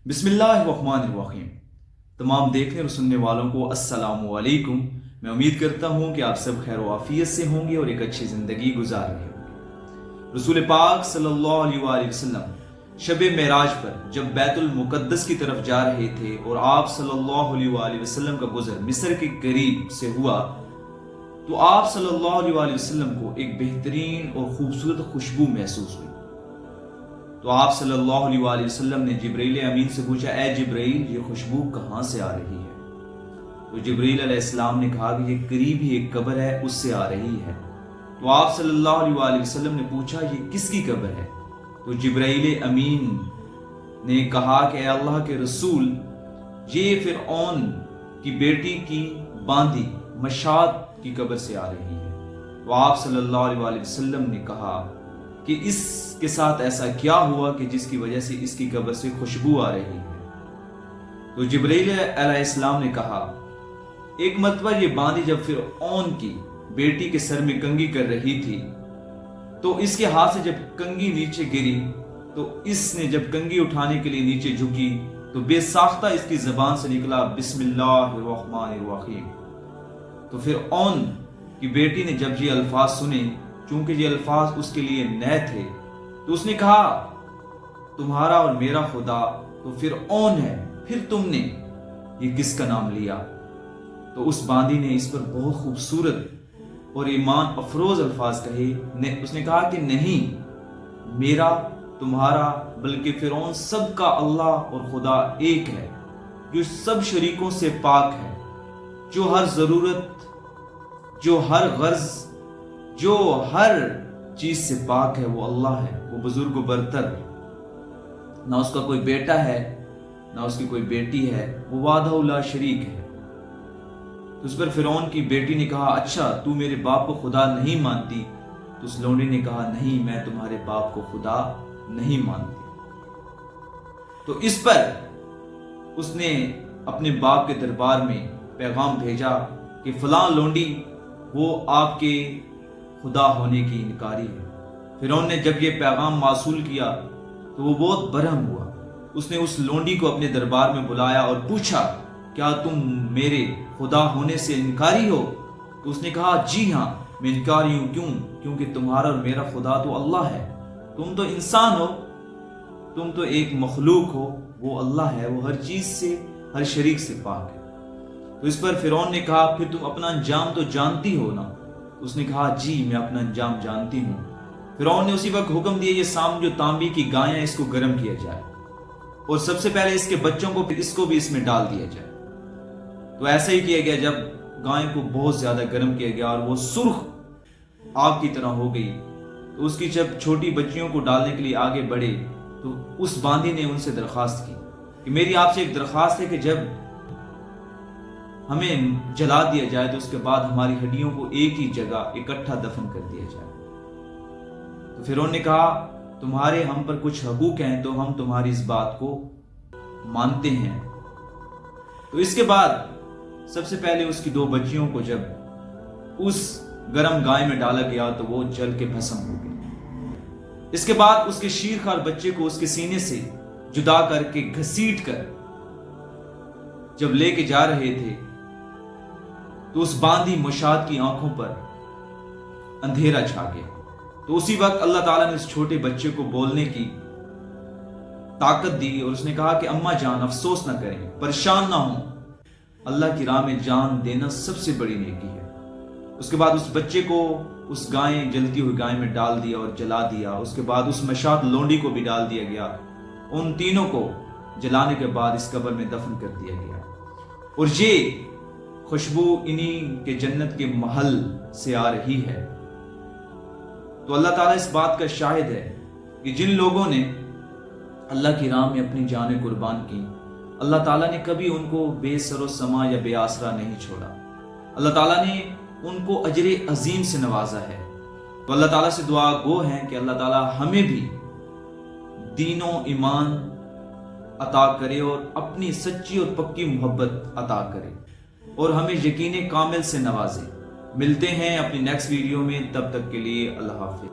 बिस्मिल्लाहिर्रहमानिर्रहीम। तमाम देखने और सुनने वालों को अस्सलामु अलैकुम। मैं उम्मीद करता हूँ कि आप सब खैर आफियत से होंगे और एक अच्छी ज़िंदगी गुजार रहे होंगे। रसूल पाक सल्लल्लाहु अलैहि वसल्लम शब मेराज पर जब बैतुल मुक़द्दस की तरफ जा रहे थे और आप सल्लल्लाहु अलैहि वसल्लम का गुज़र मिस्र के करीब से हुआ तो आप सल्लल्लाहु अलैहि वसल्लम को एक बेहतरीन और खूबसूरत खुशबू महसूस हुई। तो आप सल्लल्लाहु अलैहि वसल्लम ने जिब्रील अमीन से पूछा, ए जिब्रील, ये खुशबू कहाँ से आ रही है? तो जिब्रील अलैहिस्सलाम ने कहा कि ये करीब ही एक कब्र है, उससे आ रही है। तो आप सल्लल्लाहु अलैहि वसल्लम ने पूछा, ये किसकी कब्र है? तो जिब्रील अमीन ने कहा कि ए अल्लाह के रसूल, ये फिरऔन की बेटी की बांदी मशात की कब्र से आ रही है। तो आप सल्लल्लाहु अलैहि वसल्लम ने कहा कि इसके साथ ऐसा क्या हुआ कि जिसकी वजह से इसकी कब्र से खुशबू आ रही है? तो जिब्रील अलैहिस्सलाम ने कहा, एक मरतबा ये बांदी जब फिरऔन की बेटी के सर में कंघी कर रही थी तो इसके हाथ से जब कंघी नीचे गिरी तो इसने जब कंघी उठाने के लिए नीचे झुकी तो बेसाख्ता इसकी जबान से निकला बिस्मिल्लाहिर्रहमानिर्रहीम। तो फिरऔन की बेटी ने जब ये अल्फाज सुने, चूंकि ये अल्फाज उसके लिए नए थे, तो उसने कहा, तुम्हारा और मेरा खुदा तो फिरऔन है, फिर तुमने ये किसका नाम लिया? तो उस बांदी ने इस पर बहुत खूबसूरत और ईमान अफरोज अल्फाज कहे। उसने कहा कि नहीं, मेरा तुम्हारा बल्कि फिरौन सब का अल्लाह और खुदा एक है, जो सब शरीकों से पाक है, जो हर जरूरत, जो हर गर्ज, जो हर चीज से पाक है, वो अल्लाह है। वो बुजुर्ग बरतर, ना उसका कोई बेटा है ना उसकी कोई बेटी है, वो वादा शरीक है। तो उस पर फिरौन की बेटी ने कहा, अच्छा तू मेरे बाप को खुदा नहीं मानती? तो उस लौंडी ने कहा, नहीं, मैं तुम्हारे बाप को खुदा नहीं मानती। तो इस पर उसने अपने बाप के दरबार में पैगाम भेजा कि फलां लौंडी वो आपके खुदा होने की इनकारी है। फिरौन ने जब ये पैगाम मासूल किया तो वो बहुत बरहम हुआ। उसने उस लोंडी को अपने दरबार में बुलाया और पूछा, क्या तुम मेरे खुदा होने से इनकारी हो? तो उसने कहा, जी हाँ, मैं इनकारी हूं। क्यों? क्योंकि तुम्हारा और मेरा खुदा तो अल्लाह है, तुम तो इंसान हो, तुम तो एक मखलूक हो, वो अल्लाह है, वो हर चीज से, हर शरीक से पाक है। तो इस पर फिरौन ने कहा, फिर तुम अपना अंजाम तो जानती हो ना? उसने कहा, जी मैं अपना अंजाम जानती हूँ। फिरौन ने उसी वक्त हुक्म दिया, ये सामने जो तांबी की गायें, इसको गर्म किया जाए और सबसे पहले इसके बच्चों को, फिर इसको भी इसमें डाल दिया जाए। तो ऐसा ही किया गया। जब गाय को बहुत ज्यादा गर्म किया गया और वो सुर्ख आग की तरह हो गई, तो उसकी जब छोटी बच्चियों को डालने के लिए आगे बढ़े तो उस बांदी ने उनसे दरखास्त की कि मेरी आपसे एक दरखास्त है कि जब हमें जला दिया जाए तो उसके बाद हमारी हड्डियों को एक ही जगह इकट्ठा दफन कर दिया जाए। तो फिरौन ने कहा, तुम्हारे हम पर कुछ हकूक हैं तो हम तुम्हारी इस बात को मानते हैं। तो इसके बाद सबसे पहले उसकी दो बच्चियों को जब उस गरम गाय में डाला गया तो वो जल के भस्म हो गई। इसके बाद उसके शीरखार बच्चे को उसके सीने से जुदा करके घसीट कर जब लेके जा रहे थे तो उस बांदी मुशात की आंखों पर अंधेरा छा गया। तो उसी वक्त अल्लाह ताला ने उस छोटे बच्चे को बोलने की ताकत दी और उसने कहा कि अम्मा जान, अफसोस ना करें, परेशान ना हो, अल्लाह की राह में जान देना सबसे बड़ी नेकी है। उसके बाद उस बच्चे को उस गाय, जलती हुई गाय में डाल दिया और जला दिया। उसके बाद उस मशात लोंडी को भी डाल दिया गया। उन तीनों को जलाने के बाद इस कब्र में दफन कर दिया गया और ये खुशबू इन्हीं के जन्नत के महल से आ रही है। तो अल्लाह ताला इस बात का शाहिद है कि जिन लोगों ने अल्लाह की राह में अपनी जानें कुर्बान की, अल्लाह ताला ने कभी उनको बेसरो समा या बेआसरा नहीं छोड़ा। अल्लाह ताला ने उनको अजरे अजीम से नवाजा है। तो अल्लाह ताला से दुआ गो है कि अल्लाह ताला हमें भी दीनो ईमान अता करे और अपनी सच्ची और पक्की मोहब्बत अता करे और हमें यकीन कामिल से नवाजे। मिलते हैं अपनी नेक्स्ट वीडियो में, तब तक के लिए अल्लाह हाफिज।